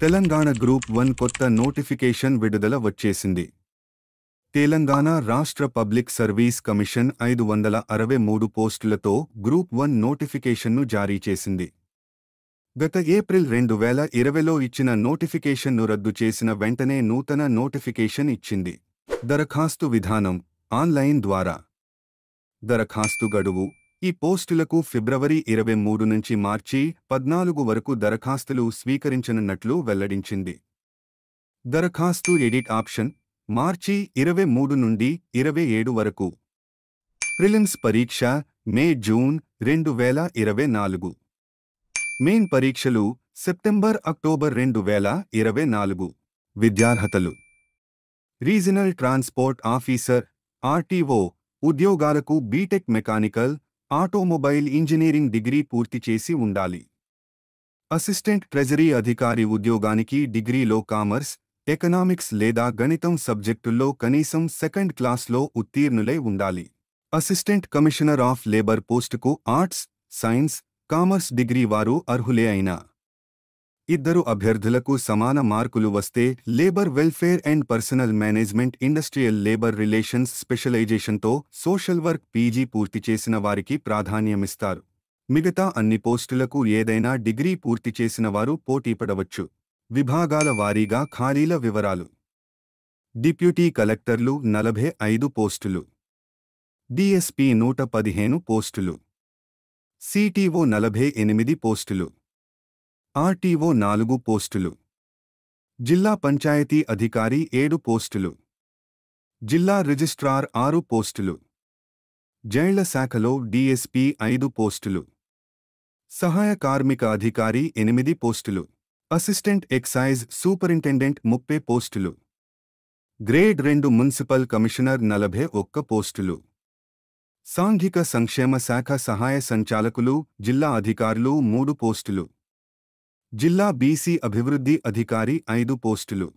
Telangana group 1 కొత్త notification విడుదల వచ్చేసింది. తెలంగాణ రాష్ట్ర పబ్లిక్ సర్వీస్ కమిషన్ 563 పోస్టులతో గ్రూప్ 1 నోటిఫికేషన్ను జారీ చేసింది. గత ఏప్రిల్ 2020లో ఇచ్చిన నోటిఫికేషన్ను రద్దు చేసిన వెంటనే నూతన నోటిఫికేషన్ ఇచ్చింది. దరఖాస్తు విధానం ఆన్లైన్ ద్వారా. దరఖాస్తు గడువు ఈ పోస్టులకు ఫిబ్రవరి 23 నుంచి మార్చి 14 వరకు దరఖాస్తులు స్వీకరించనున్నట్లు వెల్లడించింది. దరఖాస్తు ఎడిట్ ఆప్షన్ మార్చి 23 నుండి 27 వరకు. ప్రిలిమ్స్ పరీక్ష మే-జూన్ 2024. మెయిన్ పరీక్షలు సెప్టెంబర్-అక్టోబర్ 2024. విద్యార్హతలు రీజనల్ ట్రాన్స్పోర్ట్ ఆఫీసర్ (ఆర్టీఓ) ఉద్యోగాలకు B Tech mechanical, automobile engineering degree పూర్తి చేసి ఉండాలి. అసిస్టెంట్ ట్రెజరీ అధికారి ఉద్యోగానికి డిగ్రీలో కామర్స్, ఎకనామిక్స్ లేదా గణితం సబ్జెక్టుల్లో కనీసం సెకండ్ క్లాస్లో ఉత్తీర్ణులై ఉండాలి. అసిస్టెంట్ కమిషనర్ ఆఫ్ లేబర్ పోస్టుకు ఆర్ట్స్, సైన్స్, కామర్స్ డిగ్రీ వారు అర్హులే అయినా ఇద్దరు అభ్యర్థులకు సమాన మార్కులు వస్తే labour welfare and personnel management industrial labour relations స్పెషలైజేషన్తో సోషల్ వర్క్ పీజీ పూర్తి చేసిన వారికి ప్రాధాన్యమిస్తారు. మిగతా అన్ని పోస్టులకు ఏదైనా డిగ్రీ పూర్తి చేసిన వారు పోటీపడవచ్చు. విభాగాల వారీగా ఖాళీల వివరాలు. డిప్యూటీ కలెక్టర్లు 45 పోస్టులు. డీఎస్పీ 115 పోస్టులు. సిటిఓ 48 పోస్టులు. ఆర్టీఓ 4 పోస్టులు. జిల్లా పంచాయతీ అధికారి 7 పోస్టులు. జిల్లా రిజిస్ట్రార్ 6 పోస్టులు. జైళ్ల శాఖలో డీఎస్పీ 5 పోస్టులు. సహాయ కార్మిక అధికారి 8 పోస్టులు. అసిస్టెంట్ ఎక్సైజ్ సూపరింటెండెంట్ 30 పోస్టులు. గ్రేడ్ 2 మున్సిపల్ కమిషనర్ 41 పోస్టులు. సాంఘిక సంక్షేమ శాఖ సహాయ సంచాలకులు, జిల్లా అధికారులు 3 పోస్టులు. జిల్లా బీసీ అభివృద్ధి అధికారి 5 పోస్టులు.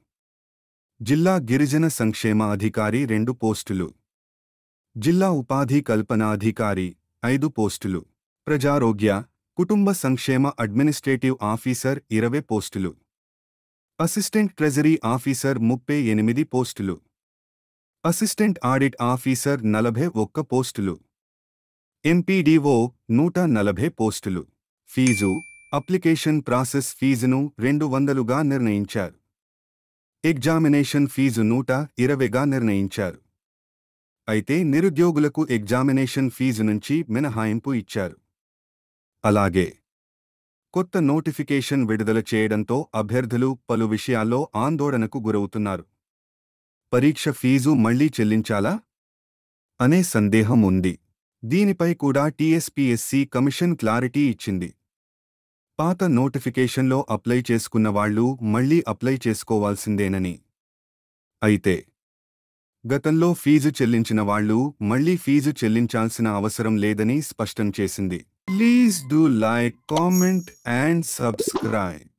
జిల్లా గిరిజన సంక్షేమ అధికారి 2 పోస్టులు. జిల్లా ఉపాధి కల్పన అధికారి 5 పోస్టులు. ప్రజారోగ్య, కుటుంబ సంక్షేమ అడ్మినిస్ట్రేటివ్ ఆఫీసర్ 20 పోస్టులు. అసిస్టెంట్ ట్రెజరీ ఆఫీసర్ 38 పోస్టులు. అసిస్టెంట్ ఆడిట్ ఆఫీసర్ 41 పోస్టులు. ఎంపీడీఓ 140 పోస్టులు. ఫీజు అప్లికేషన్ ప్రాసెస్ ఫీజును 200గా నిర్ణయించారు. ఎగ్జామినేషన్ ఫీజు 120గా నిర్ణయించారు. అయితే నిరుద్యోగులకు ఎగ్జామినేషన్ ఫీజు నుంచి మినహాయింపు ఇచ్చారు. అలాగే కొత్త నోటిఫికేషన్ విడుదల చేయడంతో అభ్యర్థులు పలు విషయాల్లో ఆందోళనకు గురవుతున్నారు. పరీక్ష ఫీజు మళ్లీ చెల్లించాలా అనే సందేహం ఉంది. దీనిపై కూడా టీఎస్పీఎస్సీ కమిషన్ క్లారిటీ ఇచ్చింది. పాత నోటిఫికేషన్లో అప్లై చేసుకున్న వాళ్లు మళ్లీ అప్లై చేసుకోవాల్సిందేనని. అయితే గతంలో ఫీజు చెల్లించిన వాళ్లు మళ్లీ ఫీజు చెల్లించాల్సిన అవసరం లేదని స్పష్టం చేసింది. Please do like, comment and subscribe.